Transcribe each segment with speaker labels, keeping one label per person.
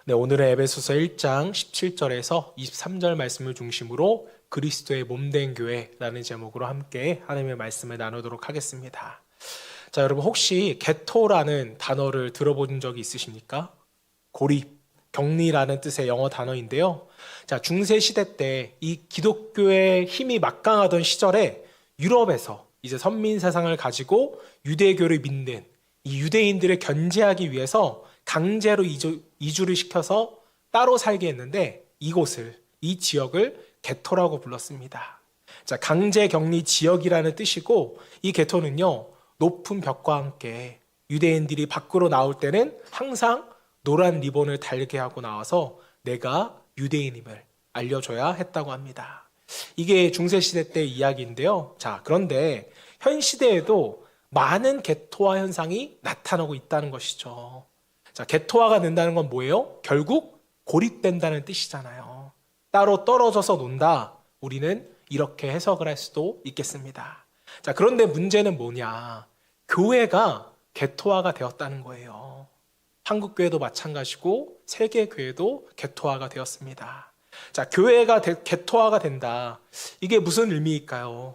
Speaker 1: 네, 오늘은 에베소서 1장 17절에서 23절 말씀을 중심으로 그리스도의 몸된 교회라는 제목으로 함께 하나님의 말씀을 나누도록 하겠습니다. 자, 여러분 혹시 게토라는 단어를 들어본 적이 있으십니까? 고립, 격리라는 뜻의 영어 단어인데요. 자, 중세 시대 때 이 기독교의 힘이 막강하던 시절에 유럽에서 이제 선민 세상을 가지고 유대교를 믿는 이 유대인들을 견제하기 위해서 강제로 이주를 시켜서 따로 살게 했는데 이 지역을 게토라고 불렀습니다. 자, 강제 격리 지역이라는 뜻이고 이 게토는요, 높은 벽과 함께 유대인들이 밖으로 나올 때는 항상 노란 리본을 달게 하고 나와서 내가 유대인임을 알려줘야 했다고 합니다. 이게 중세시대 때 이야기인데요. 자, 그런데 현 시대에도 많은 게토화 현상이 나타나고 있다는 것이죠. 자, 게토화가 된다는 건 뭐예요? 결국 고립된다는 뜻이잖아요. 따로 떨어져서 논다. 우리는 이렇게 해석을 할 수도 있겠습니다. 자, 그런데 문제는 뭐냐? 교회가 게토화가 되었다는 거예요. 한국 교회도 마찬가지고 세계 교회도 게토화가 되었습니다. 자, 교회가 게토화가 된다. 이게 무슨 의미일까요?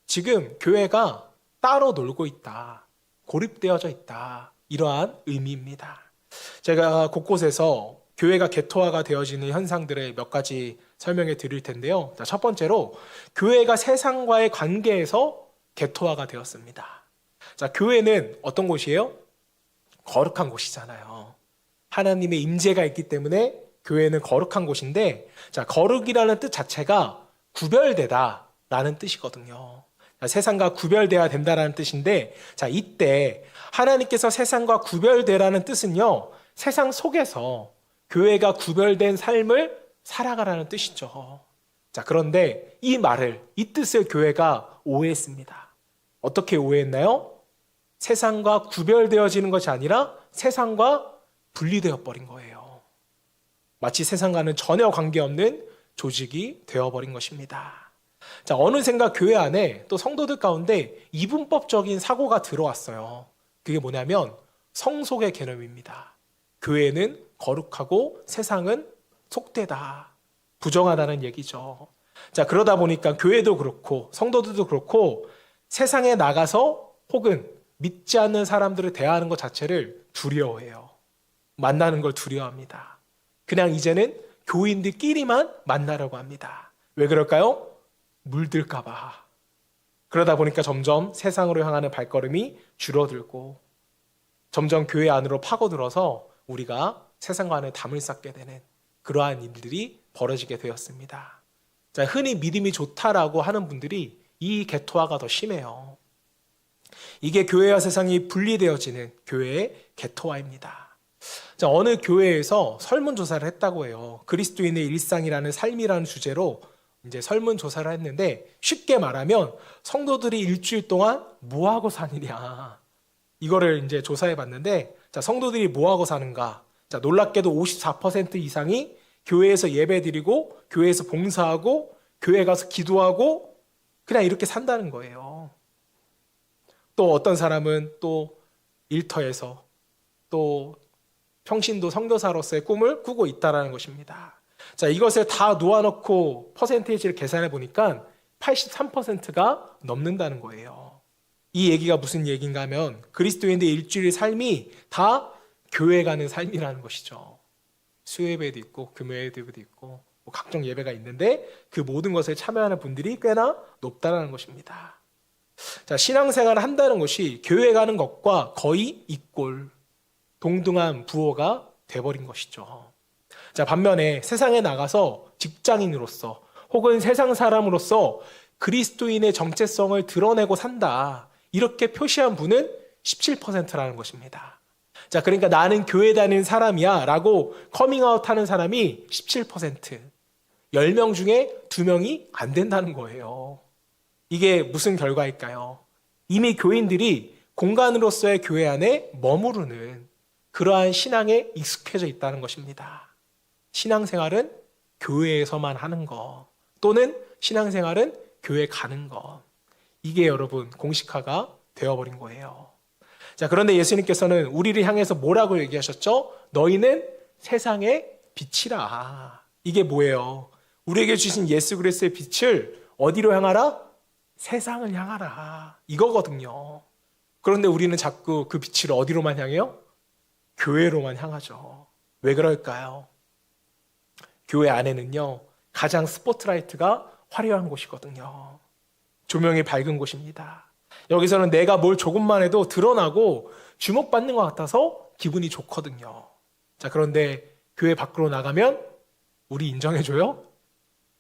Speaker 1: 지금 교회가 따로 놀고 있다. 고립되어져 있다. 이러한 의미입니다. 제가 곳곳에서 교회가 게토화가 되어지는 현상들을 몇 가지 설명해 드릴 텐데요. 자, 첫 번째로 교회가 세상과의 관계에서 게토화가 되었습니다. 자, 교회는 어떤 곳이에요? 거룩한 곳이잖아요. 하나님의 임재가 있기 때문에 교회는 거룩한 곳인데, 자, 거룩이라는 뜻 자체가 구별되다라는 뜻이거든요. 자, 세상과 구별되어야 된다라는 뜻인데, 자, 이때 하나님께서 세상과 구별되라는 뜻은요, 세상 속에서 교회가 구별된 삶을 살아가라는 뜻이죠. 자, 그런데 이 뜻을 교회가 오해했습니다. 어떻게 오해했나요? 세상과 구별되어지는 것이 아니라 세상과 분리되어 버린 거예요. 마치 세상과는 전혀 관계없는 조직이 되어버린 것입니다. 자, 어느샌가 교회 안에 또 성도들 가운데 이분법적인 사고가 들어왔어요. 그게 뭐냐면 성속의 개념입니다. 교회는 거룩하고 세상은 속되다, 부정하다는 얘기죠. 자, 그러다 보니까 교회도 그렇고 성도들도 그렇고 세상에 나가서 혹은 믿지 않는 사람들을 대하는 것 자체를 두려워해요. 만나는 걸 두려워합니다. 그냥 이제는 교인들끼리만 만나려고 합니다. 왜 그럴까요? 물들까 봐. 그러다 보니까 점점 세상으로 향하는 발걸음이 줄어들고 점점 교회 안으로 파고들어서 우리가 세상과는 담을 쌓게 되는 그러한 일들이 벌어지게 되었습니다. 자, 흔히 믿음이 좋다라고 하는 분들이 이 게토화가 더 심해요. 이게 교회와 세상이 분리되어지는 교회의 게토화입니다. 자, 어느 교회에서 설문조사를 했다고 해요. 그리스도인의 일상이라는 삶이라는 주제로 이제 설문조사를 했는데, 쉽게 말하면 성도들이 일주일 동안 뭐하고 사느냐, 이거를 이제 조사해 봤는데, 자, 성도들이 뭐하고 사는가? 자, 놀랍게도 54% 이상이 교회에서 예배드리고 교회에서 봉사하고 교회 가서 기도하고 그냥 이렇게 산다는 거예요. 또 어떤 사람은 또 일터에서 또 평신도 선교사로서의 꿈을 꾸고 있다는 것입니다. 자, 이것을 다 놓아놓고 퍼센테이지를 계산해 보니까 83%가 넘는다는 거예요. 이 얘기가 무슨 얘기인가 하면 그리스도인의 일주일 삶이 다 교회 가는 삶이라는 것이죠. 수요예배도 있고 금요예배도 있고 뭐 각종 예배가 있는데 그 모든 것에 참여하는 분들이 꽤나 높다는 것입니다. 자, 신앙생활을 한다는 것이 교회 가는 것과 거의 이꼴, 동등한 부호가 돼버린 것이죠. 자, 반면에 세상에 나가서 직장인으로서 혹은 세상 사람으로서 그리스도인의 정체성을 드러내고 산다, 이렇게 표시한 분은 17%라는 것입니다. 자, 그러니까 나는 교회 다니는 사람이야 라고 커밍아웃 하는 사람이 17%, 10명 중에 2명이 안 된다는 거예요. 이게 무슨 결과일까요? 이미 교인들이 공간으로서의 교회 안에 머무르는 그러한 신앙에 익숙해져 있다는 것입니다. 신앙생활은 교회에서만 하는 것, 또는 신앙생활은 교회 가는 것, 이게 여러분 공식화가 되어버린 거예요. 자, 그런데 예수님께서는 우리를 향해서 뭐라고 얘기하셨죠? 너희는 세상의 빛이라. 이게 뭐예요? 우리에게 주신 예수 그리스도의 빛을 어디로 향하라? 세상을 향하라. 이거거든요. 그런데 우리는 자꾸 그 빛을 어디로만 향해요? 교회로만 향하죠. 왜 그럴까요? 교회 안에는요, 가장 스포트라이트가 화려한 곳이거든요. 조명이 밝은 곳입니다. 여기서는 내가 뭘 조금만 해도 드러나고 주목받는 것 같아서 기분이 좋거든요. 자, 그런데 교회 밖으로 나가면 우리 인정해줘요?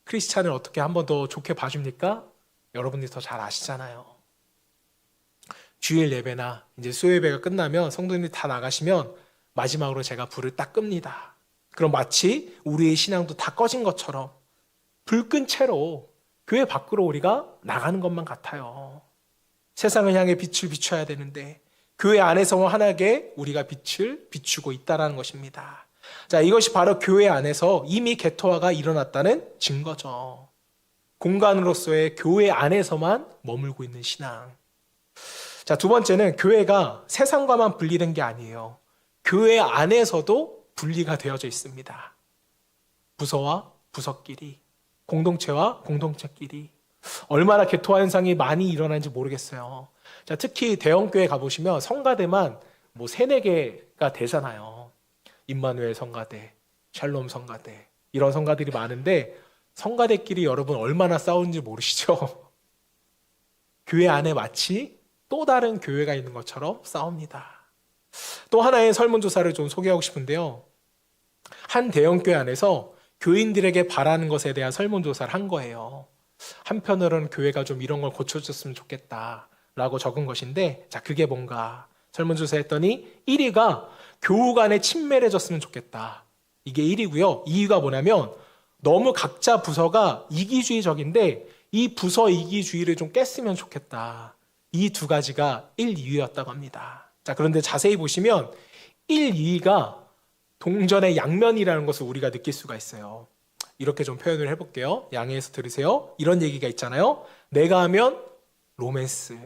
Speaker 1: 크리스찬을 어떻게 한 번 더 좋게 봐줍니까? 여러분들이 더 잘 아시잖아요. 주일 예배나 이제 수요 예배가 끝나면 성도님들이 다 나가시면 마지막으로 제가 불을 딱 끕니다. 그럼 마치 우리의 신앙도 다 꺼진 것처럼 불 끈 채로 교회 밖으로 우리가 나가는 것만 같아요. 세상을 향해 빛을 비춰야 되는데 교회 안에서 하나게 우리가 빛을 비추고 있다는 것입니다. 자, 이것이 바로 교회 안에서 이미 개토화가 일어났다는 증거죠. 공간으로서의 교회 안에서만 머물고 있는 신앙. 자, 두 번째는 교회가 세상과만 분리된 게 아니에요. 교회 안에서도 분리가 되어져 있습니다. 부서와 부서끼리, 공동체와 공동체끼리. 얼마나 개토화 현상이 많이 일어나는지 모르겠어요. 자, 특히 대형교회 가보시면 성가대만 뭐 3-4개가 되잖아요. 임마누엘 성가대, 샬롬 성가대, 이런 성가들이 많은데 성가대끼리 여러분 얼마나 싸우는지 모르시죠? 교회 안에 마치 또 다른 교회가 있는 것처럼 싸웁니다. 또 하나의 설문조사를 좀 소개하고 싶은데요. 한 대형교회 안에서 교인들에게 바라는 것에 대한 설문조사를 한 거예요. 한편으로는 교회가 좀 이런 걸 고쳐줬으면 좋겠다라고 적은 것인데, 자, 그게 뭔가 설문조사 했더니 1위가 교우 간에 친밀해졌으면 좋겠다. 이게 1위고요. 2위가 뭐냐면 너무 각자 부서가 이기주의적인데 이 부서 이기주의를 좀 깼으면 좋겠다. 이 두 가지가 1, 2위였다고 합니다. 자, 그런데 자세히 보시면 1, 2위가 동전의 양면이라는 것을 우리가 느낄 수가 있어요. 이렇게 좀 표현을 해볼게요. 양해해서 들으세요. 이런 얘기가 있잖아요. 내가 하면 로맨스,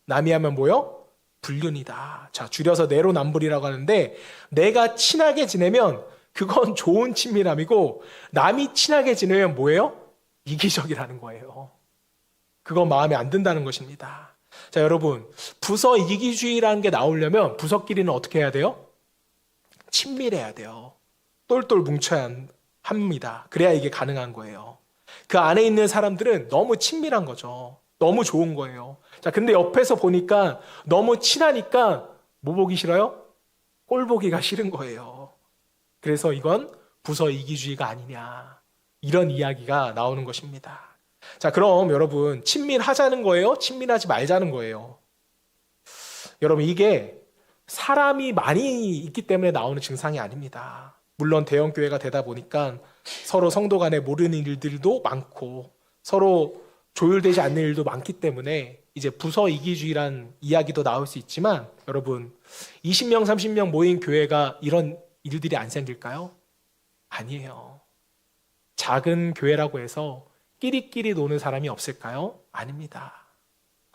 Speaker 1: 남이 하면 뭐요? 불륜이다. 자, 줄여서 내로남불이라고 하는데 내가 친하게 지내면 그건 좋은 친밀함이고 남이 친하게 지내면 뭐예요? 이기적이라는 거예요. 그건 마음에 안 든다는 것입니다. 자, 여러분, 부서 이기주의라는 게 나오려면 부서끼리는 어떻게 해야 돼요? 친밀해야 돼요. 똘똘 뭉쳐야 합니다. 그래야 이게 가능한 거예요. 그 안에 있는 사람들은 너무 친밀한 거죠. 너무 좋은 거예요. 자, 근데 옆에서 보니까 너무 친하니까 뭐 보기 싫어요? 꼴 보기가 싫은 거예요. 그래서 이건 부서 이기주의가 아니냐, 이런 이야기가 나오는 것입니다. 자, 그럼 여러분, 친밀하자는 거예요? 친밀하지 말자는 거예요? 여러분, 이게 사람이 많이 있기 때문에 나오는 증상이 아닙니다. 물론 대형교회가 되다 보니까 서로 성도 간에 모르는 일들도 많고 서로 조율되지 않는 일도 많기 때문에 이제 부서 이기주의란 이야기도 나올 수 있지만, 여러분, 20명, 30명 모인 교회가 이런 일들이 안 생길까요? 아니에요. 작은 교회라고 해서 끼리끼리 노는 사람이 없을까요? 아닙니다.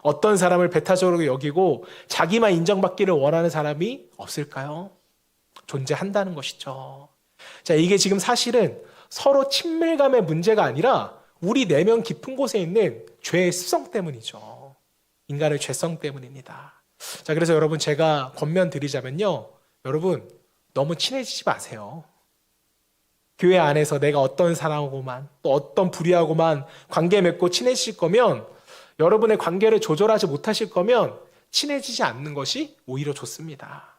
Speaker 1: 어떤 사람을 배타적으로 여기고 자기만 인정받기를 원하는 사람이 없을까요? 존재한다는 것이죠. 자, 이게 지금 사실은 서로 친밀감의 문제가 아니라 우리 내면 깊은 곳에 있는 죄의 습성 때문이죠. 인간의 죄성 때문입니다. 자, 그래서 여러분, 제가 권면 드리자면요, 여러분, 너무 친해지지 마세요. 교회 안에서 내가 어떤 사람하고만 또 어떤 부류하고만 관계 맺고 친해질 거면, 여러분의 관계를 조절하지 못하실 거면 친해지지 않는 것이 오히려 좋습니다.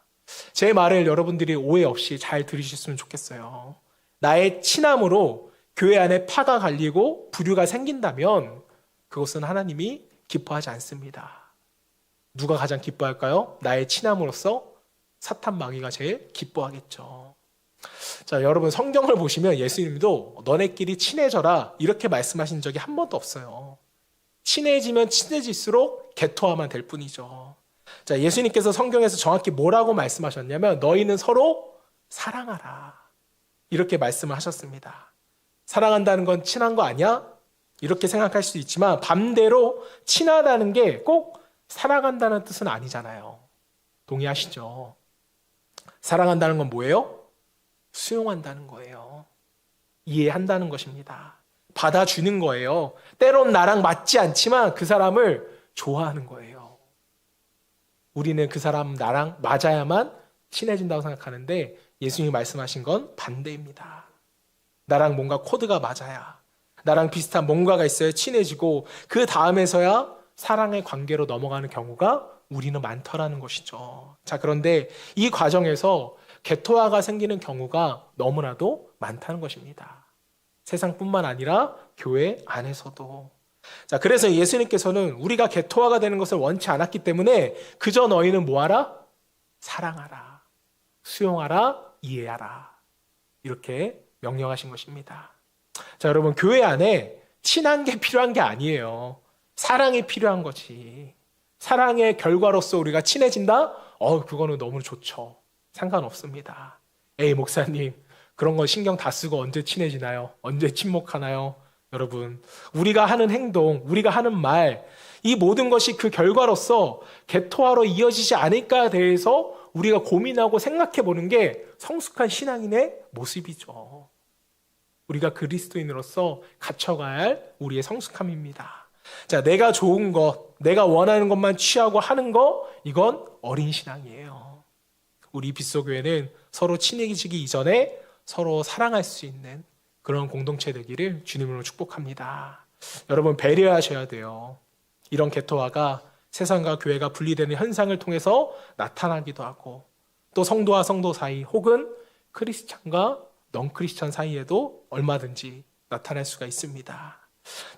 Speaker 1: 제 말을 여러분들이 오해 없이 잘 들으셨으면 좋겠어요. 나의 친함으로 교회 안에 파가 갈리고 부류가 생긴다면 그것은 하나님이 기뻐하지 않습니다. 누가 가장 기뻐할까요? 나의 친함으로써 사탄 마귀가 제일 기뻐하겠죠. 자, 여러분, 성경을 보시면 예수님도 너네끼리 친해져라 이렇게 말씀하신 적이 한 번도 없어요. 친해지면 친해질수록 개토화만 될 뿐이죠. 자, 예수님께서 성경에서 정확히 뭐라고 말씀하셨냐면 너희는 서로 사랑하라, 이렇게 말씀을 하셨습니다. 사랑한다는 건 친한 거 아니야? 이렇게 생각할 수도 있지만 반대로 친하다는 게 꼭 사랑한다는 뜻은 아니잖아요. 동의하시죠? 사랑한다는 건 뭐예요? 수용한다는 거예요. 이해한다는 것입니다. 받아주는 거예요. 때론 나랑 맞지 않지만 그 사람을 좋아하는 거예요. 우리는 그 사람 나랑 맞아야만 친해진다고 생각하는데 예수님이 말씀하신 건 반대입니다. 나랑 뭔가 코드가 맞아야, 나랑 비슷한 뭔가가 있어야 친해지고 그 다음에서야 사랑의 관계로 넘어가는 경우가 우리는 많더라는 것이죠. 자, 그런데 이 과정에서 개토화가 생기는 경우가 너무나도 많다는 것입니다. 세상뿐만 아니라 교회 안에서도. 자, 그래서 예수님께서는 우리가 개토화가 되는 것을 원치 않았기 때문에 그저 너희는 뭐하라? 사랑하라, 수용하라, 이해하라, 이렇게 명령하신 것입니다. 자, 여러분, 교회 안에 친한 게 필요한 게 아니에요. 사랑이 필요한 거지. 사랑의 결과로서 우리가 친해진다? 그거는 너무 좋죠. 상관없습니다. 에이, 목사님, 그런 거 신경 다 쓰고 언제 친해지나요? 언제 친목하나요? 여러분, 우리가 하는 행동, 우리가 하는 말, 이 모든 것이 그 결과로서 개토화로 이어지지 않을까에 대해서 우리가 고민하고 생각해 보는 게 성숙한 신앙인의 모습이죠. 우리가 그리스도인으로서 갖춰가야 할 우리의 성숙함입니다. 자, 내가 좋은 것, 내가 원하는 것만 취하고 하는 거, 이건 어린 신앙이에요. 우리 빗소교회는 서로 친해지기 이전에 서로 사랑할 수 있는 그런 공동체 되기를 주님으로 축복합니다. 여러분, 배려하셔야 돼요. 이런 개토화가 세상과 교회가 분리되는 현상을 통해서 나타나기도 하고, 또 성도와 성도 사이 혹은 크리스찬과 넌크리스찬 사이에도 얼마든지 나타날 수가 있습니다.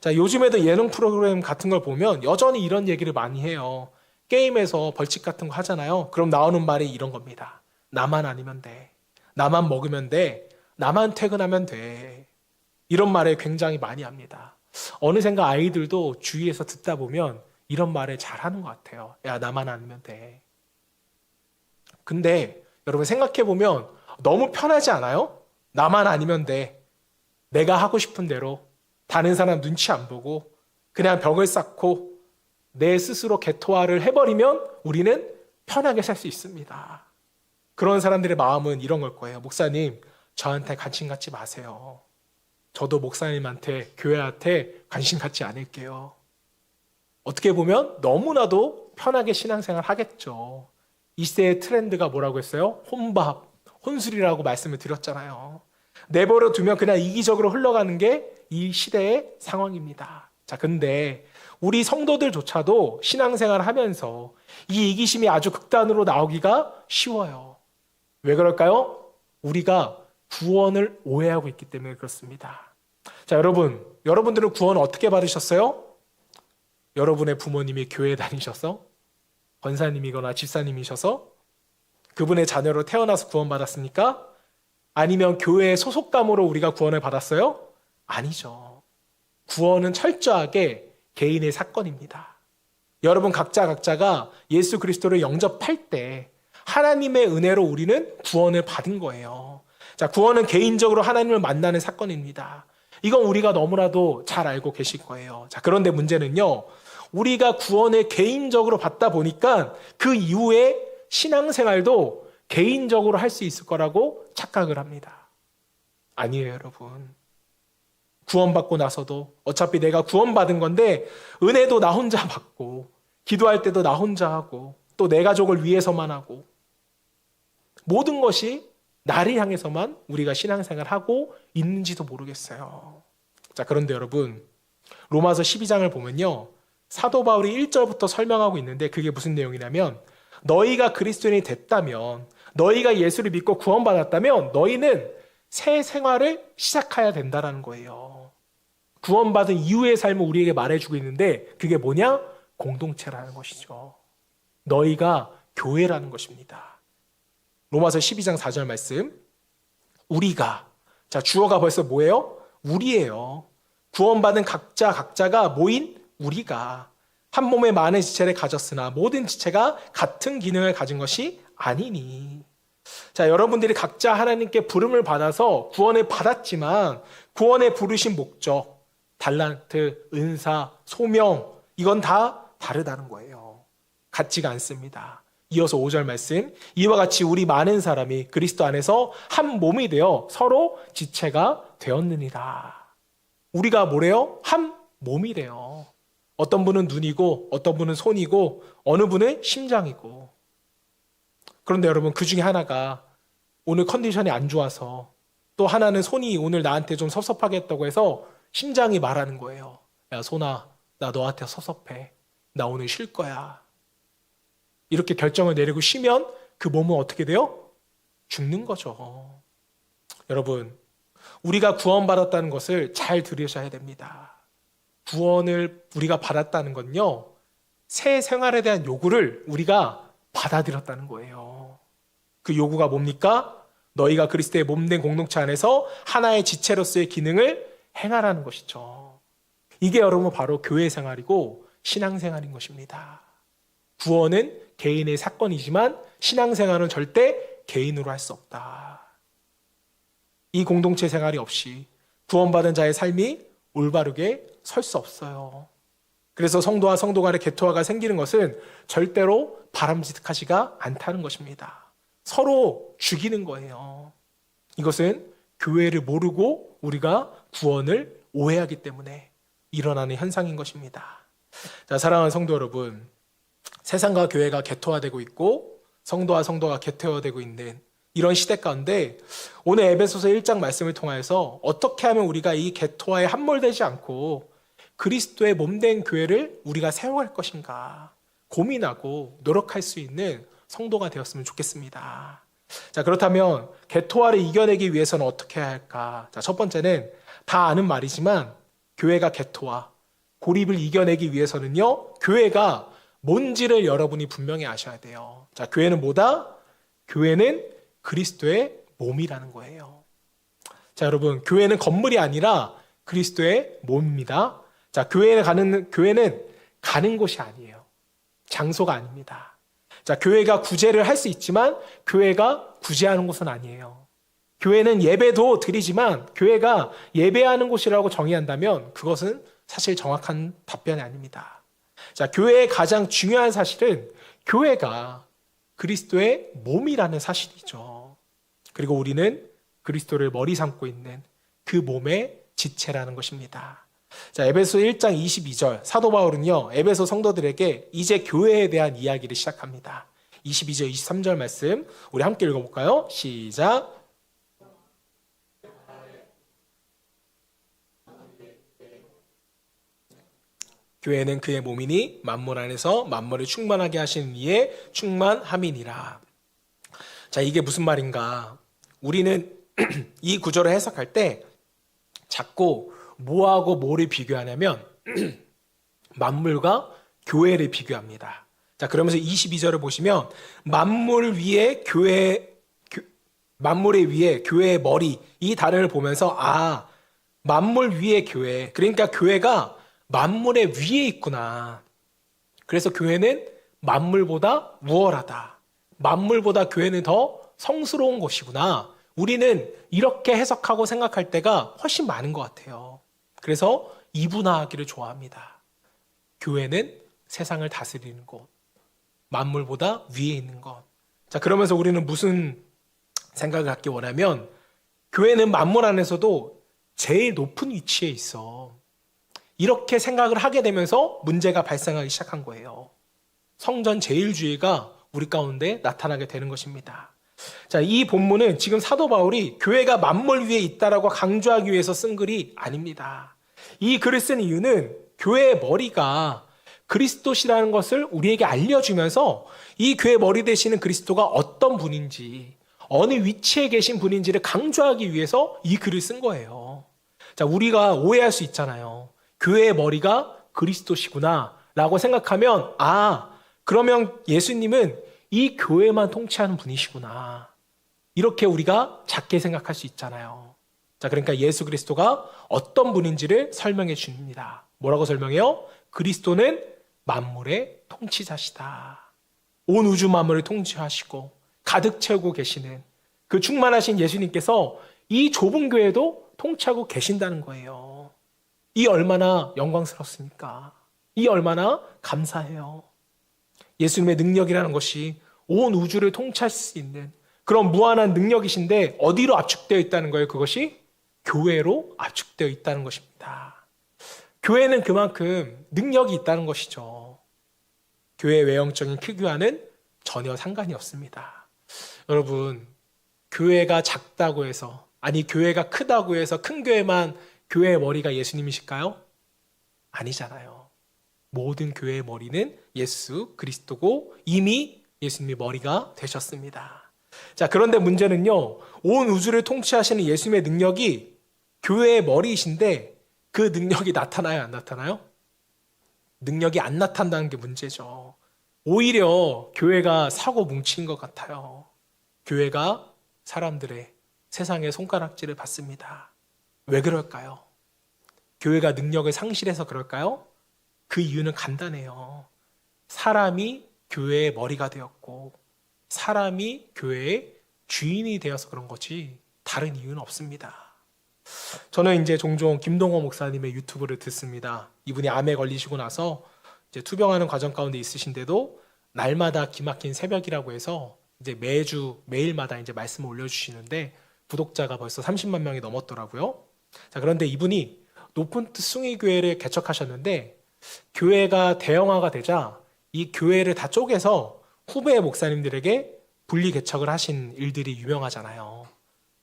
Speaker 1: 자, 요즘에도 예능 프로그램 같은 걸 보면 여전히 이런 얘기를 많이 해요. 게임에서 벌칙 같은 거 하잖아요. 그럼 나오는 말이 이런 겁니다. 나만 아니면 돼. 나만 먹으면 돼. 나만 퇴근하면 돼. 이런 말을 굉장히 많이 합니다. 어느샌가 아이들도 주위에서 듣다 보면 이런 말을 잘하는 것 같아요. 야, 나만 아니면 돼. 근데 여러분 생각해 보면 너무 편하지 않아요? 나만 아니면 돼. 내가 하고 싶은 대로 다른 사람 눈치 안 보고 그냥 벽을 쌓고 내 스스로 개토화를 해버리면 우리는 편하게 살 수 있습니다. 그런 사람들의 마음은 이런 걸 거예요. 목사님, 저한테 관심 갖지 마세요. 저도 목사님한테, 교회한테 관심 갖지 않을게요. 어떻게 보면 너무나도 편하게 신앙생활 하겠죠. 이 시대의 트렌드가 뭐라고 했어요? 혼밥, 혼술이라고 말씀을 드렸잖아요. 내버려 두면 그냥 이기적으로 흘러가는 게 이 시대의 상황입니다. 자, 근데 우리 성도들조차도 신앙생활을 하면서 이 이기심이 아주 극단으로 나오기가 쉬워요. 왜 그럴까요? 우리가 구원을 오해하고 있기 때문에 그렇습니다. 자, 여러분들은 구원 어떻게 받으셨어요? 여러분의 부모님이 교회 다니셔서, 권사님이거나 집사님이셔서 그분의 자녀로 태어나서 구원받았습니까? 아니면 교회의 소속감으로 우리가 구원을 받았어요? 아니죠. 구원은 철저하게 개인의 사건입니다. 여러분 각자가 예수 그리스도를 영접할 때 하나님의 은혜로 우리는 구원을 받은 거예요. 자, 구원은 개인적으로 하나님을 만나는 사건입니다. 이건 우리가 너무나도 잘 알고 계실 거예요. 자, 그런데 문제는요, 우리가 구원을 개인적으로 받다 보니까 그 이후에 신앙생활도 개인적으로 할 수 있을 거라고 착각을 합니다. 아니에요, 여러분. 구원받고 나서도 어차피 내가 구원받은 건데 은혜도 나 혼자 받고 기도할 때도 나 혼자 하고 또 내 가족을 위해서만 하고 모든 것이 나를 향해서만 우리가 신앙생활을 하고 있는지도 모르겠어요. 자, 그런데 여러분, 로마서 12장을 보면요, 사도 바울이 1절부터 설명하고 있는데 그게 무슨 내용이냐면, 너희가 그리스도인이 됐다면, 너희가 예수를 믿고 구원받았다면 너희는 새 생활을 시작해야 된다는 거예요. 구원받은 이후의 삶을 우리에게 말해주고 있는데 그게 뭐냐? 공동체라는 것이죠. 너희가 교회라는 것입니다. 로마서 12장 4절 말씀, 우리가, 자, 주어가 벌써 뭐예요? 우리예요. 구원받은 각자가 모인 우리가 한 몸에 많은 지체를 가졌으나 모든 지체가 같은 기능을 가진 것이 아니니. 자, 여러분들이 각자 하나님께 부름을 받아서 구원을 받았지만 구원에 부르신 목적, 달란트, 은사, 소명, 이건 다 다르다는 거예요. 같지가 않습니다. 이어서 5절 말씀. 이와 같이 우리 많은 사람이 그리스도 안에서 한 몸이 되어 서로 지체가 되었느니라. 우리가 뭐래요? 한 몸이래요. 어떤 분은 눈이고 어떤 분은 손이고 어느 분은 심장이고. 그런데 여러분, 그 중에 하나가 오늘 컨디션이 안 좋아서, 또 하나는 손이 오늘 나한테 좀 섭섭하게 했다고 해서 심장이 말하는 거예요. 야, 손아, 나 너한테 섭섭해. 나 오늘 쉴 거야. 이렇게 결정을 내리고 쉬면 그 몸은 어떻게 돼요? 죽는 거죠. 여러분, 우리가 구원받았다는 것을 잘 들으셔야 됩니다. 구원을 우리가 받았다는 건요, 새 생활에 대한 요구를 우리가 받아들였다는 거예요. 그 요구가 뭡니까? 너희가 그리스도의 몸된 공동체 안에서 하나의 지체로서의 기능을 행하라는 것이죠. 이게 여러분 바로 교회 생활이고 신앙생활인 것입니다. 구원은 개인의 사건이지만 신앙생활은 절대 개인으로 할 수 없다. 이 공동체 생활이 없이 구원받은 자의 삶이 올바르게 설 수 없어요. 그래서 성도와 성도 간의 개토화가 생기는 것은 절대로 바람직하지가 않다는 것입니다. 서로 죽이는 거예요. 이것은 교회를 모르고 우리가 구원을 오해하기 때문에 일어나는 현상인 것입니다. 자, 사랑하는 성도 여러분, 세상과 교회가 개토화되고 있고 성도와 성도가 개토화되고 있는 이런 시대 가운데 오늘 에베소서 1장 말씀을 통해서 어떻게 하면 우리가 이 개토화에 함몰되지 않고 그리스도의 몸된 교회를 우리가 세워갈 것인가 고민하고 노력할 수 있는 성도가 되었으면 좋겠습니다. 자, 그렇다면 개토화를 이겨내기 위해서는 어떻게 해야 할까? 자, 첫 번째는 다 아는 말이지만 교회가 개토화, 고립을 이겨내기 위해서는요, 교회가 뭔지를 여러분이 분명히 아셔야 돼요. 자, 교회는 뭐다? 교회는 그리스도의 몸이라는 거예요. 자, 여러분, 교회는 건물이 아니라 그리스도의 몸입니다. 자, 교회는 가는 곳이 아니에요. 장소가 아닙니다. 자, 교회가 구제를 할 수 있지만 교회가 구제하는 곳은 아니에요. 교회는 예배도 드리지만 교회가 예배하는 곳이라고 정의한다면 그것은 사실 정확한 답변이 아닙니다. 자, 교회의 가장 중요한 사실은 교회가 그리스도의 몸이라는 사실이죠. 그리고 우리는 그리스도를 머리 삼고 있는 그 몸의 지체라는 것입니다. 자, 에베소 1장 22절 사도 바울은요, 에베소 성도들에게 이제 교회에 대한 이야기를 시작합니다. 22절 23절 말씀 우리 함께 읽어볼까요? 시작. 교회는 그의 몸이니 만물 안에서 만물을 충만하게 하시는 이의 충만함이니라. 자, 이게 무슨 말인가? 우리는 이 구절을 해석할 때 자꾸 뭐하고 뭐를 비교하냐면 만물과 교회를 비교합니다. 자, 그러면서 22절을 보시면 만물 위에 만물의 위에 교회의 머리, 이 단어를 보면서 만물 위에 교회, 그러니까 교회가 만물의 위에 있구나. 그래서 교회는 만물보다 우월하다. 만물보다 교회는 더 성스러운 것이구나. 우리는 이렇게 해석하고 생각할 때가 훨씬 많은 것 같아요. 그래서 이분화하기를 좋아합니다. 교회는 세상을 다스리는 곳, 만물보다 위에 있는 것. 자, 그러면서 우리는 무슨 생각을 갖기 원하면 교회는 만물 안에서도 제일 높은 위치에 있어. 이렇게 생각을 하게 되면서 문제가 발생하기 시작한 거예요. 성전 제일주의가 우리 가운데 나타나게 되는 것입니다. 자, 이 본문은 지금 사도 바울이 교회가 만물 위에 있다라고 강조하기 위해서 쓴 글이 아닙니다. 이 글을 쓴 이유는 교회의 머리가 그리스도시라는 것을 우리에게 알려주면서 이 교회 머리 되시는 그리스도가 어떤 분인지, 어느 위치에 계신 분인지를 강조하기 위해서 이 글을 쓴 거예요. 자, 우리가 오해할 수 있잖아요. 교회의 머리가 그리스도시구나 라고 생각하면 그러면 예수님은 이 교회만 통치하는 분이시구나, 이렇게 우리가 작게 생각할 수 있잖아요. 자, 그러니까 예수 그리스도가 어떤 분인지를 설명해 줍니다. 뭐라고 설명해요? 그리스도는 만물의 통치자시다. 온 우주 만물을 통치하시고 가득 채우고 계시는 그 충만하신 예수님께서 이 좁은 교회도 통치하고 계신다는 거예요. 이 얼마나 영광스럽습니까? 이 얼마나 감사해요. 예수님의 능력이라는 것이 온 우주를 통치할 수 있는 그런 무한한 능력이신데 어디로 압축되어 있다는 거예요? 그것이 교회로 압축되어 있다는 것입니다. 교회는 그만큼 능력이 있다는 것이죠. 교회의 외형적인 크기와는 전혀 상관이 없습니다. 여러분, 교회가 작다고 해서, 아니 교회가 크다고 해서 큰 교회만 교회의 머리가 예수님이실까요? 아니잖아요. 모든 교회의 머리는 예수 그리스도고 이미 예수님이 머리가 되셨습니다. 자, 그런데 문제는요, 온 우주를 통치하시는 예수님의 능력이 교회의 머리이신데 그 능력이 나타나요, 안 나타나요? 능력이 안 나타난다는 게 문제죠. 오히려 교회가 사고 뭉친 것 같아요. 교회가 사람들의 세상의 손가락질을 받습니다. 왜 그럴까요? 교회가 능력을 상실해서 그럴까요? 그 이유는 간단해요. 사람이 교회의 머리가 되었고 사람이 교회의 주인이 되어서 그런 거지 다른 이유는 없습니다. 저는 이제 종종 김동호 목사님의 유튜브를 듣습니다. 이분이 암에 걸리시고 나서 이제 투병하는 과정 가운데 있으신데도 날마다 기막힌 새벽이라고 해서 이제 매일마다 이제 말씀을 올려주시는데 구독자가 벌써 30만 명이 넘었더라고요. 자, 그런데 이분이 높은 뜻 숭의교회를 개척하셨는데 교회가 대형화가 되자 이 교회를 다 쪼개서 후배 목사님들에게 분리 개척을 하신 일들이 유명하잖아요.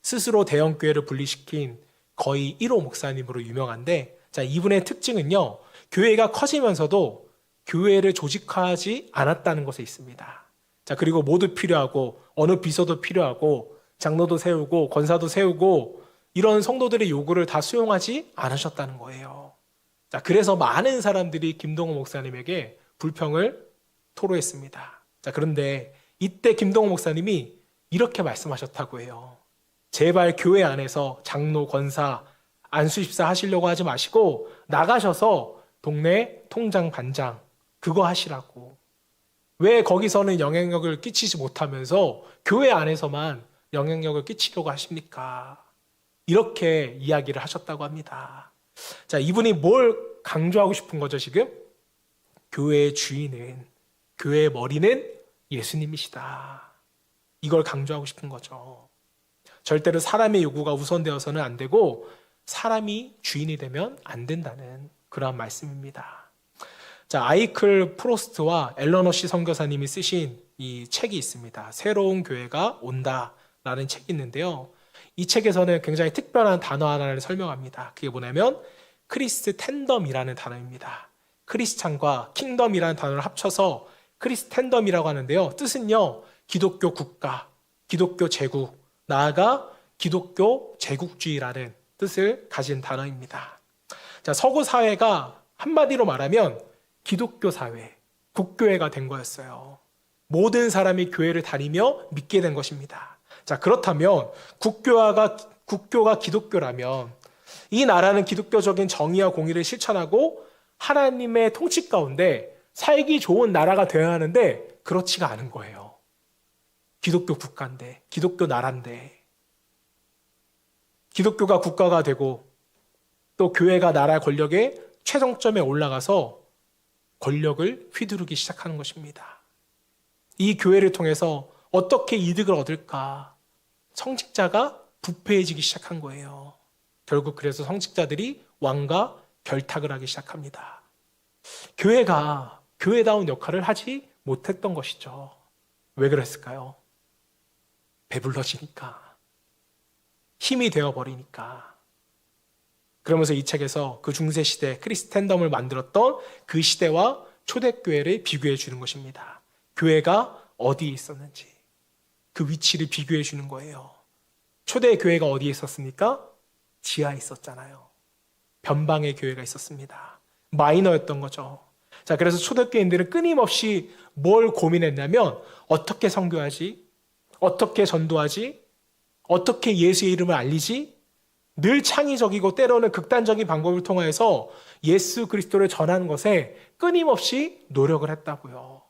Speaker 1: 스스로 대형 교회를 분리시킨 거의 1호 목사님으로 유명한데, 자, 이분의 특징은요, 교회가 커지면서도 교회를 조직화하지 않았다는 것에 있습니다. 자, 그리고 모두 필요하고 어느 비서도 필요하고 장로도 세우고 권사도 세우고 이런 성도들의 요구를 다 수용하지 않으셨다는 거예요. 자, 그래서 많은 사람들이 김동호 목사님에게 불평을 토로했습니다. 자, 그런데 이때 김동호 목사님이 이렇게 말씀하셨다고 해요. 제발 교회 안에서 장로, 권사, 안수집사 하시려고 하지 마시고 나가셔서 동네 통장, 반장 그거 하시라고. 왜 거기서는 영향력을 끼치지 못하면서 교회 안에서만 영향력을 끼치려고 하십니까? 이렇게 이야기를 하셨다고 합니다. 자, 이분이 뭘 강조하고 싶은 거죠, 지금? 교회의 주인은, 교회의 머리는 예수님이시다. 이걸 강조하고 싶은 거죠. 절대로 사람의 요구가 우선되어서는 안 되고 사람이 주인이 되면 안 된다는 그러한 말씀입니다. 자, 아이클 프로스트와 앨런 허시 선교사님이 쓰신 이 책이 있습니다. 새로운 교회가 온다라는 책이 있는데요. 이 책에서는 굉장히 특별한 단어 하나를 설명합니다. 그게 뭐냐면 크리스텐덤이라는 단어입니다. 크리스찬과 킹덤이라는 단어를 합쳐서 크리스텐덤이라고 하는데요. 뜻은요, 기독교 국가, 기독교 제국, 나아가 기독교 제국주의라는 뜻을 가진 단어입니다. 자, 서구 사회가 한마디로 말하면 기독교 사회, 국교회가 된 거였어요. 모든 사람이 교회를 다니며 믿게 된 것입니다. 자, 그렇다면 국교가 기독교라면 이 나라는 기독교적인 정의와 공의를 실천하고 하나님의 통치 가운데 살기 좋은 나라가 되어야 하는데 그렇지가 않은 거예요. 기독교 국가인데, 기독교 나라인데, 기독교가 국가가 되고 또 교회가 나라 권력의 최정점에 올라가서 권력을 휘두르기 시작하는 것입니다. 이 교회를 통해서 어떻게 이득을 얻을까? 성직자가 부패해지기 시작한 거예요. 결국 그래서 성직자들이 왕과 결탁을 하기 시작합니다. 교회가 교회다운 역할을 하지 못했던 것이죠. 왜 그랬을까요? 배불러지니까, 힘이 되어버리니까. 그러면서 이 책에서 그 중세시대 크리스텐덤을 만들었던 그 시대와 초대교회를 비교해 주는 것입니다. 교회가 어디에 있었는지 그 위치를 비교해 주는 거예요. 초대교회가 어디에 있었습니까? 지하에 있었잖아요. 변방의 교회가 있었습니다. 마이너였던 거죠. 자, 그래서 초대교인들은 끊임없이 뭘 고민했냐면 어떻게 선교하지? 어떻게 전도하지? 어떻게 예수의 이름을 알리지? 늘 창의적이고 때로는 극단적인 방법을 통하여서 예수 그리스도를 전하는 것에 끊임없이 노력을 했다고요.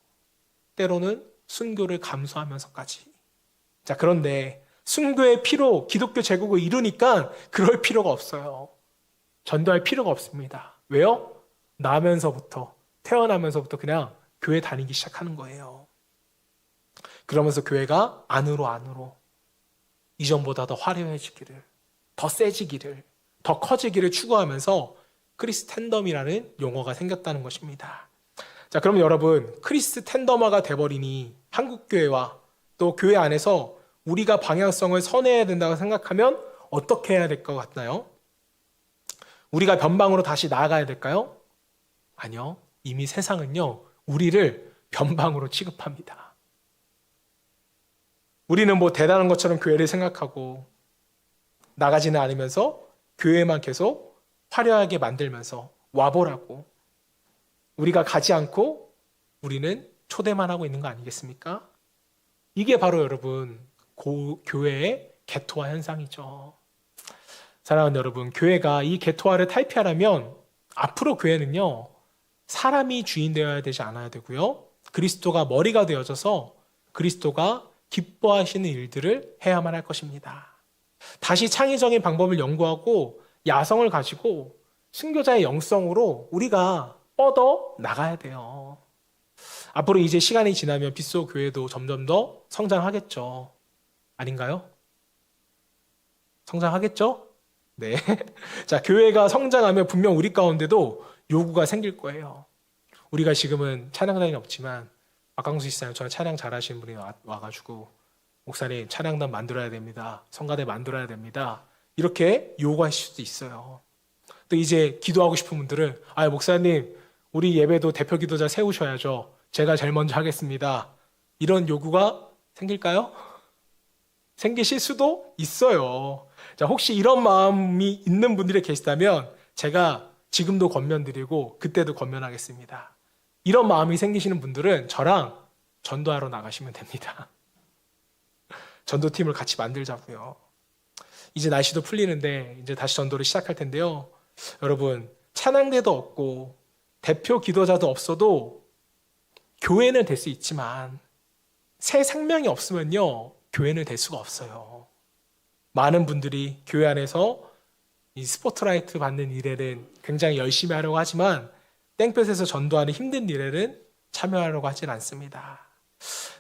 Speaker 1: 때로는 순교를 감수하면서까지. 자, 그런데 순교의 피로 기독교 제국을 이루니까 그럴 필요가 없어요. 전도할 필요가 없습니다. 왜요? 태어나면서부터 그냥 교회 다니기 시작하는 거예요. 그러면서 교회가 안으로 이전보다 더 화려해지기를, 더 세지기를, 더 커지기를 추구하면서 크리스텐덤이라는 용어가 생겼다는 것입니다. 자, 그럼 여러분, 크리스텐덤화가 돼버리니 한국교회와 또 교회 안에서 우리가 방향성을 선회해야 된다고 생각하면 어떻게 해야 될 것 같나요? 우리가 변방으로 다시 나아가야 될까요? 아니요. 이미 세상은요, 우리를 변방으로 취급합니다. 우리는 뭐 대단한 것처럼 교회를 생각하고 나가지는 않으면서 교회만 계속 화려하게 만들면서 와보라고, 우리가 가지 않고 우리는 초대만 하고 있는 거 아니겠습니까? 이게 바로 여러분 교회의 개토화 현상이죠. 사랑하는 여러분, 교회가 이 개토화를 탈피하려면 앞으로 교회는요, 사람이 주인 되어야 되지 않아야 되고요, 그리스도가 머리가 되어져서 그리스도가 기뻐하시는 일들을 해야만 할 것입니다. 다시 창의적인 방법을 연구하고 야성을 가지고 순교자의 영성으로 우리가 뻗어 나가야 돼요. 앞으로 이제 시간이 지나면 빗소 교회도 점점 더 성장하겠죠. 아닌가요? 성장하겠죠? 네. 자, 교회가 성장하면 분명 우리 가운데도 요구가 생길 거예요. 우리가 지금은 찬양단이 없지만 박광수 씨랑 저는 찬양 잘하시는 분이 와가지고 목사님 찬양단 만들어야 됩니다. 성가대 만들어야 됩니다. 이렇게 요구하실 수도 있어요. 또 이제 기도하고 싶은 분들은 목사님 우리 예배도 대표 기도자 세우셔야죠. 제가 제일 먼저 하겠습니다. 이런 요구가 생길까요? 생기실 수도 있어요. 자, 혹시 이런 마음이 있는 분들이 계시다면 제가 지금도 권면드리고 그때도 권면하겠습니다. 이런 마음이 생기시는 분들은 저랑 전도하러 나가시면 됩니다. 전도팀을 같이 만들자고요. 이제 날씨도 풀리는데 이제 다시 전도를 시작할 텐데요. 여러분, 찬양대도 없고 대표 기도자도 없어도 교회는 될 수 있지만 새 생명이 없으면요, 교회는 될 수가 없어요. 많은 분들이 교회 안에서 이 스포트라이트 받는 일에는 굉장히 열심히 하려고 하지만 땡볕에서 전도하는 힘든 일에는 참여하려고 하진 않습니다.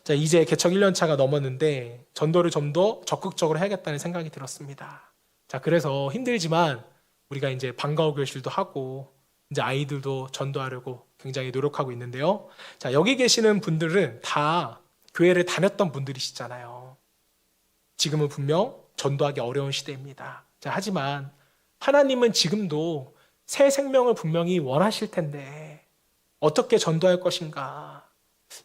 Speaker 1: 자, 이제 개척 1년차가 넘었는데 전도를 좀 더 적극적으로 해야겠다는 생각이 들었습니다. 자, 그래서 힘들지만 우리가 이제 방과후 교실도 하고 이제 아이들도 전도하려고 굉장히 노력하고 있는데요. 자, 여기 계시는 분들은 다 교회를 다녔던 분들이시잖아요. 지금은 분명 전도하기 어려운 시대입니다. 자, 하지만 하나님은 지금도 새 생명을 분명히 원하실 텐데 어떻게 전도할 것인가,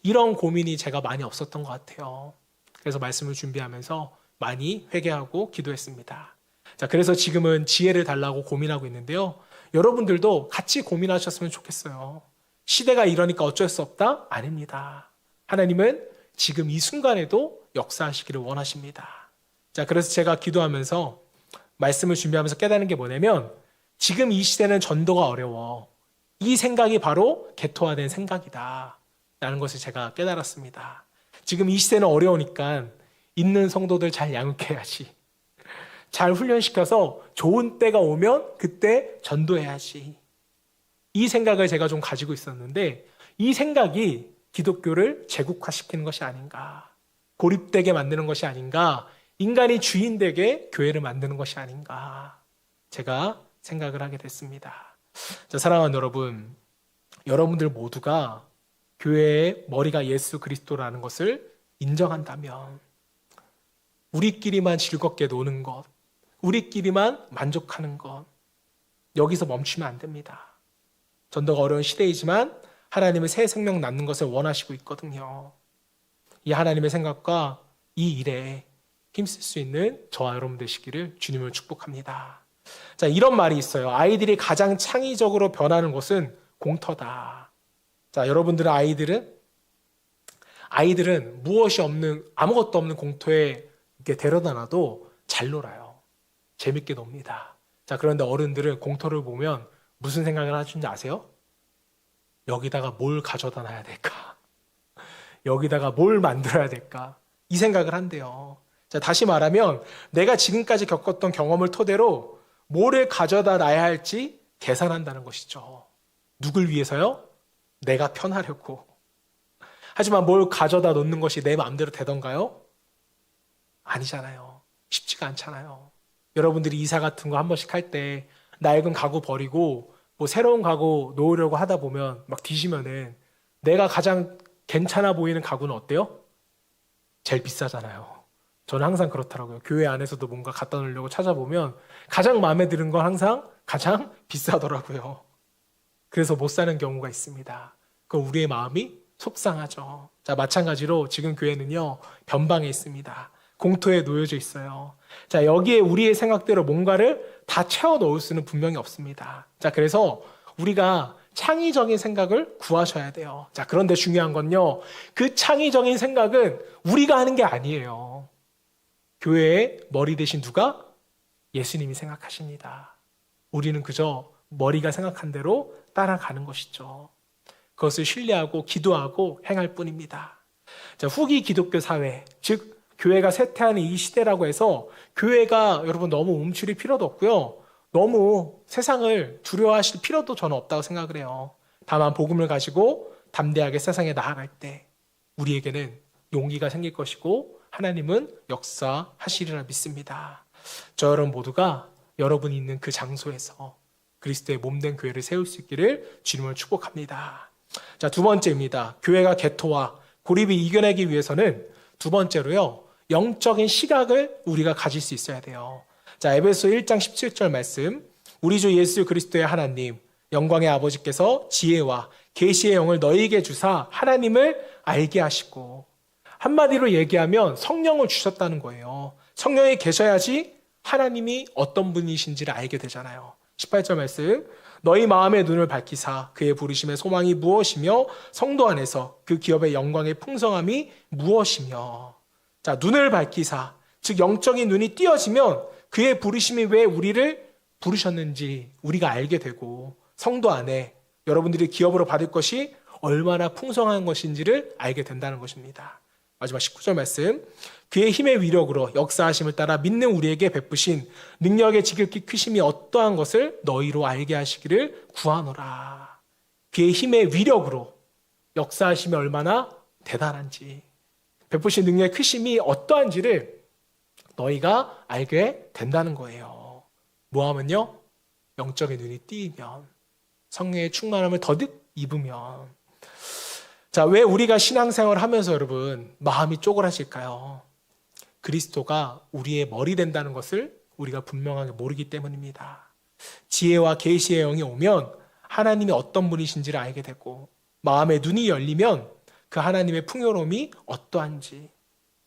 Speaker 1: 이런 고민이 제가 많이 없었던 것 같아요. 그래서 말씀을 준비하면서 많이 회개하고 기도했습니다. 자, 그래서 지금은 지혜를 달라고 고민하고 있는데요. 여러분들도 같이 고민하셨으면 좋겠어요. 시대가 이러니까 어쩔 수 없다? 아닙니다. 하나님은 지금 이 순간에도 역사하시기를 원하십니다. 자, 그래서 제가 기도하면서 말씀을 준비하면서 깨닫는 게 뭐냐면 지금 이 시대는 전도가 어려워. 이 생각이 바로 개토화된 생각이다 라는 것을 제가 깨달았습니다. 지금 이 시대는 어려우니까 있는 성도들 잘 양육해야지. 잘 훈련시켜서 좋은 때가 오면 그때 전도해야지. 이 생각을 제가 좀 가지고 있었는데 이 생각이 기독교를 제국화시키는 것이 아닌가, 고립되게 만드는 것이 아닌가, 인간이 주인 되게 교회를 만드는 것이 아닌가, 제가 생각을 하게 됐습니다. 자, 사랑하는 여러분, 여러분들 모두가 교회의 머리가 예수 그리스도라는 것을 인정한다면 우리끼리만 즐겁게 노는 것, 우리끼리만 만족하는 것, 여기서 멈추면 안 됩니다. 전도가 어려운 시대이지만 하나님은 새 생명 낳는 것을 원하시고 있거든요. 이 하나님의 생각과 이 일에 힘쓸 수 있는 저와 여러분 되시기를 주님을 축복합니다. 자, 이런 말이 있어요. 아이들이 가장 창의적으로 변하는 곳은 공터다. 자, 여러분들의 아이들은 무엇이 없는, 아무것도 없는 공터에 이렇게 데려다 놔도 잘 놀아요. 재밌게 놉니다. 자, 그런데 어른들은 공터를 보면 무슨 생각을 하시는지 아세요? 여기다가 뭘 가져다 놔야 될까? 여기다가 뭘 만들어야 될까? 이 생각을 한대요. 자, 다시 말하면 내가 지금까지 겪었던 경험을 토대로 뭐를 가져다 놔야 할지 계산한다는 것이죠. 누굴 위해서요? 내가 편하려고. 하지만 뭘 가져다 놓는 것이 내 마음대로 되던가요? 아니잖아요. 쉽지가 않잖아요. 여러분들이 이사 같은 거 한 번씩 할 때 낡은 가구 버리고 뭐 새로운 가구 놓으려고 하다 보면 막 뒤지면은 내가 가장 괜찮아 보이는 가구는 어때요? 제일 비싸잖아요. 저는 항상 그렇더라고요. 교회 안에서도 뭔가 갖다 놓으려고 찾아보면 가장 마음에 드는 건 항상 가장 비싸더라고요. 그래서 못 사는 경우가 있습니다. 그럼 우리의 마음이 속상하죠. 자, 마찬가지로 지금 교회는요, 변방에 있습니다. 공터에 놓여져 있어요. 자, 여기에 우리의 생각대로 뭔가를 다 채워 넣을 수는 분명히 없습니다. 자, 그래서 우리가 창의적인 생각을 구하셔야 돼요. 자, 그런데 중요한 건요, 그 창의적인 생각은 우리가 하는 게 아니에요. 교회의 머리 대신 누가? 예수님이 생각하십니다. 우리는 그저 머리가 생각한 대로 따라가는 것이죠. 그것을 신뢰하고 기도하고 행할 뿐입니다. 자, 후기 기독교 사회, 즉 교회가 쇠퇴하는 이 시대라고 해서 교회가 여러분 너무 움츠릴 필요도 없고요. 너무 세상을 두려워하실 필요도 저는 없다고 생각을 해요. 다만 복음을 가지고 담대하게 세상에 나아갈 때 우리에게는 용기가 생길 것이고 하나님은 역사하시리라 믿습니다. 저 여러분 모두가 여러분이 있는 그 장소에서 그리스도의 몸된 교회를 세울 수 있기를 주님을 축복합니다. 자, 두 번째입니다. 교회가 개토와 고립을 이겨내기 위해서는 두 번째로요, 영적인 시각을 우리가 가질 수 있어야 돼요. 자, 에베소 1장 17절 말씀. 우리 주 예수 그리스도의 하나님, 영광의 아버지께서 지혜와 계시의 영을 너희에게 주사 하나님을 알게 하시고, 한마디로 얘기하면 성령을 주셨다는 거예요. 성령이 계셔야지 하나님이 어떤 분이신지를 알게 되잖아요. 18절 말씀. 너희 마음의 눈을 밝히사 그의 부르심의 소망이 무엇이며 성도 안에서 그 기업의 영광의 풍성함이 무엇이며. 자, 눈을 밝히사, 즉 영적인 눈이 띄어지면 그의 부르심이 왜 우리를 부르셨는지 우리가 알게 되고, 성도 안에 여러분들이 기업으로 받을 것이 얼마나 풍성한 것인지를 알게 된다는 것입니다. 마지막 19절 말씀. 그의 힘의 위력으로 역사하심을 따라 믿는 우리에게 베푸신 능력의 지극히 크심이 어떠한 것을 너희로 알게 하시기를 구하노라. 그의 힘의 위력으로 역사하심이 얼마나 대단한지, 베푸신 능력의 크심이 어떠한지를 너희가 알게 된다는 거예요. 뭐하면요? 영적인 눈이 띄면, 성령의 충만함을 더욱 입으면. 자, 왜 우리가 신앙생활을 하면서 여러분 마음이 쪼그라질까요? 그리스도가 우리의 머리 된다는 것을 우리가 분명하게 모르기 때문입니다. 지혜와 계시의 영이 오면 하나님이 어떤 분이신지를 알게 되고, 마음의 눈이 열리면 그 하나님의 풍요로움이 어떠한지,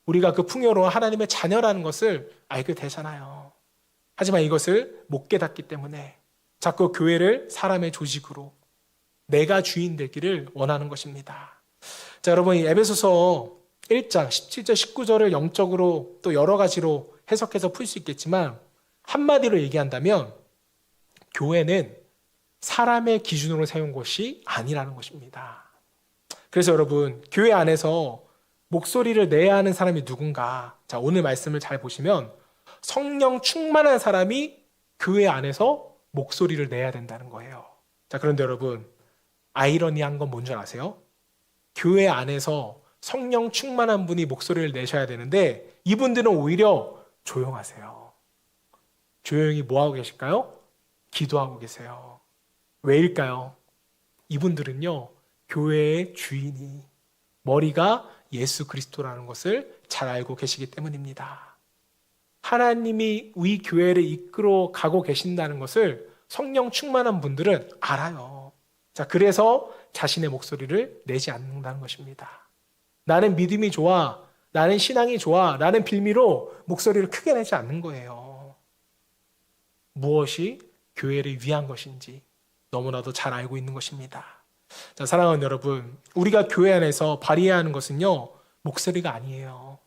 Speaker 1: 우리가 그 풍요로운 하나님의 자녀라는 것을 알게 되잖아요. 하지만 이것을 못 깨닫기 때문에 자꾸 교회를 사람의 조직으로 내가 주인 되기를 원하는 것입니다. 자, 여러분, 이 에베소서 1장 17절 19절을 영적으로 또 여러 가지로 해석해서 풀 수 있겠지만, 한마디로 얘기한다면 교회는 사람의 기준으로 세운 것이 아니라는 것입니다. 그래서 여러분, 교회 안에서 목소리를 내야 하는 사람이 누군가? 자, 오늘 말씀을 잘 보시면 성령 충만한 사람이 교회 안에서 목소리를 내야 된다는 거예요. 자, 그런데 여러분, 아이러니한 건 뭔지 아세요? 교회 안에서 성령 충만한 분이 목소리를 내셔야 되는데 이분들은 오히려 조용하세요. 조용히 뭐하고 계실까요? 기도하고 계세요. 왜일까요? 이분들은요, 교회의 주인이, 머리가 예수 그리스도라는 것을 잘 알고 계시기 때문입니다. 하나님이 이 교회를 이끌어 가고 계신다는 것을 성령 충만한 분들은 알아요. 자, 그래서 자신의 목소리를 내지 않는다는 것입니다. 나는 믿음이 좋아, 나는 신앙이 좋아, 라는 빌미로 목소리를 크게 내지 않는 거예요. 무엇이 교회를 위한 것인지 너무나도 잘 알고 있는 것입니다. 자, 사랑하는 여러분, 우리가 교회 안에서 발휘해야 하는 것은요, 목소리가 아니에요.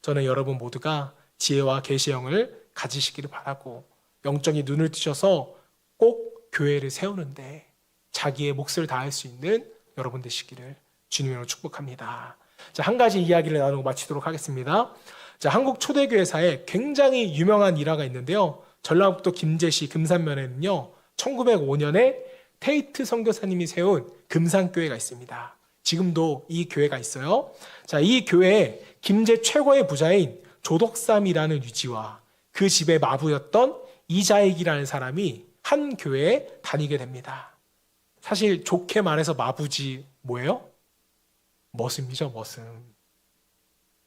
Speaker 1: 저는 여러분 모두가 지혜와 계시의 영을 가지시기를 바라고, 영적인 눈을 뜨셔서 꼭 교회를 세우는데 자기의 몫을 다할 수 있는 여러분 되시기를 주님으로 축복합니다. 자, 한 가지 이야기를 나누고 마치도록 하겠습니다. 자, 한국 초대교회사에 굉장히 유명한 일화가 있는데요. 전라북도 김제시 금산면에는요, 1905년에 테이트 선교사님이 세운 금산교회가 있습니다. 지금도 이 교회가 있어요. 자, 이 교회에 김제 최고의 부자인 조덕삼이라는 유지와 그 집의 마부였던 이자익이라는 사람이 한 교회에 다니게 됩니다. 사실 좋게 말해서 마부지 뭐예요? 머슴이죠, 머슴.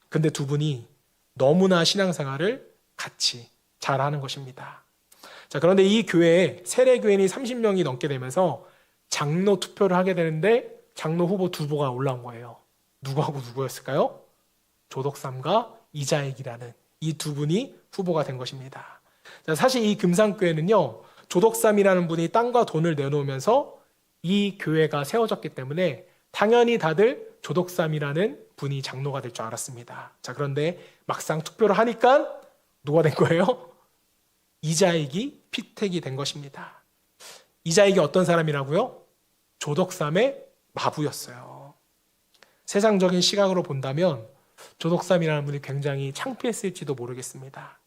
Speaker 1: 근데 두 분이 너무나 신앙생활을 같이 잘하는 것입니다. 자, 그런데 이 교회에 세례교인이 30명이 넘게 되면서 장로 투표를 하게 되는데 장로 후보 두 후보가 올라온 거예요. 누구하고 누구였을까요? 조덕삼과 이자익이라는 이 두 분이 후보가 된 것입니다. 자, 사실 이 금산교회는요, 조덕삼이라는 분이 땅과 돈을 내놓으면서 이 교회가 세워졌기 때문에 당연히 다들 조덕삼이라는 분이 장로가 될 줄 알았습니다. 자, 그런데 막상 투표를 하니까 누가 된 거예요? 이자익이 피택이 된 것입니다. 이자익이 어떤 사람이라고요? 조덕삼의 마부였어요. 세상적인 시각으로 본다면 조덕삼이라는 분이 굉장히 창피했을지도 모르겠습니다.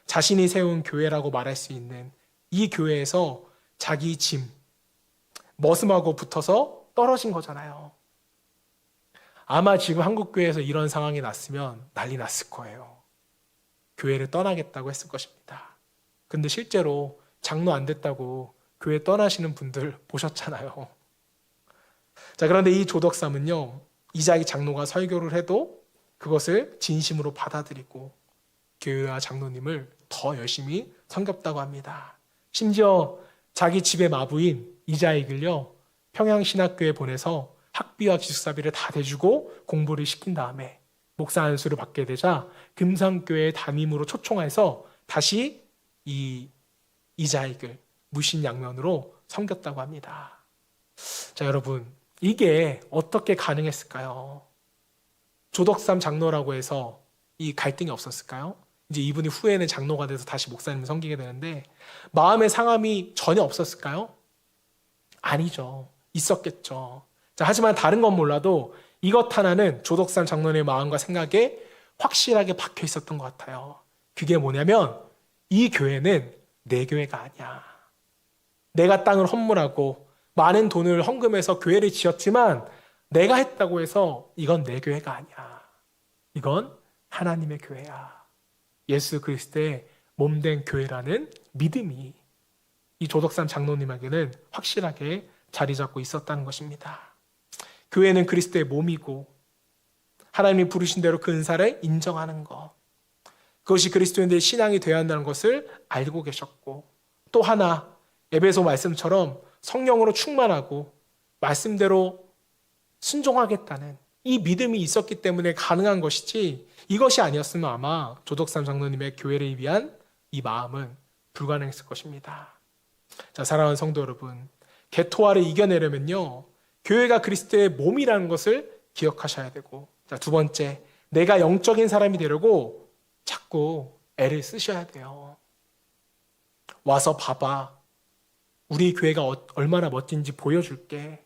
Speaker 1: 자신이 세운 교회라고 말할 수 있는 이 교회에서 자기 짐, 머슴하고 붙어서 떨어진 거잖아요. 아마 지금 한국교회에서 이런 상황이 났으면 난리 났을 거예요. 교회를 떠나겠다고 했을 것입니다. 근데 실제로 장로 안 됐다고 교회 떠나시는 분들 보셨잖아요. 자, 그런데 이 조덕삼은요, 이자익 장로가 설교를 해도 그것을 진심으로 받아들이고 교회와 장로님을 더 열심히 섬겼다고 합니다. 심지어 자기 집의 마부인 이자익을요, 평양신학교에 보내서 학비와 기숙사비를 다 대주고 공부를 시킨 다음에 목사 안수를 받게 되자 금산교회 담임으로 초청해서 다시 이 이자익을 무신양면으로 섬겼다고 합니다. 자, 여러분, 이게 어떻게 가능했을까요? 조덕삼 장로라고 해서 이 갈등이 없었을까요? 이제 이분이 후에는 장로가 돼서 다시 목사님을 섬기게 되는데 마음의 상함이 전혀 없었을까요? 아니죠. 있었겠죠. 자, 하지만 다른 건 몰라도 이것 하나는 조덕삼 장로의 마음과 생각에 확실하게 박혀 있었던 것 같아요. 그게 뭐냐면 이 교회는 내 교회가 아니야. 내가 땅을 헌물하고 많은 돈을 헌금해서 교회를 지었지만 내가 했다고 해서 이건 내 교회가 아니야. 이건 하나님의 교회야. 예수 그리스도의 몸된 교회라는 믿음이 이 조덕삼 장로님에게는 확실하게 자리 잡고 있었다는 것입니다. 교회는 그리스도의 몸이고 하나님이 부르신 대로 그 은사를 인정하는 것, 그것이 그리스도인들의 신앙이 되어야 한다는 것을 알고 계셨고, 또 하나 에베소 말씀처럼 성령으로 충만하고 말씀대로 순종하겠다는 이 믿음이 있었기 때문에 가능한 것이지, 이것이 아니었으면 아마 조덕삼 장로님의 교회를 위한 이 마음은 불가능했을 것입니다. 자, 사랑하는 성도 여러분, 개토화를 이겨내려면요, 교회가 그리스도의 몸이라는 것을 기억하셔야 되고, 자, 두 번째, 내가 영적인 사람이 되려고 자꾸 애를 쓰셔야 돼요. 와서 봐봐. 우리 교회가 얼마나 멋진지 보여줄게.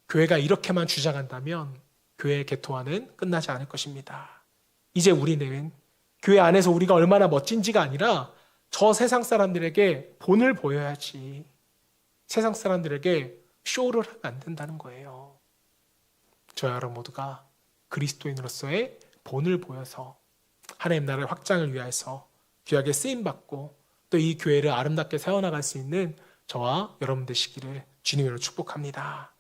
Speaker 1: 교회가 이렇게만 주장한다면 교회의 개토화는 끝나지 않을 것입니다. 이제 우리는 교회 안에서 우리가 얼마나 멋진지가 아니라 저 세상 사람들에게 본을 보여야지, 세상 사람들에게 쇼를 하면 안 된다는 거예요. 저와 여러분 모두가 그리스도인으로서의 본을 보여서 하나님 나라의 확장을 위해서 귀하게 쓰임받고 또 이 교회를 아름답게 세워나갈 수 있는 저와 여러분 되시기를 주님으로 축복합니다.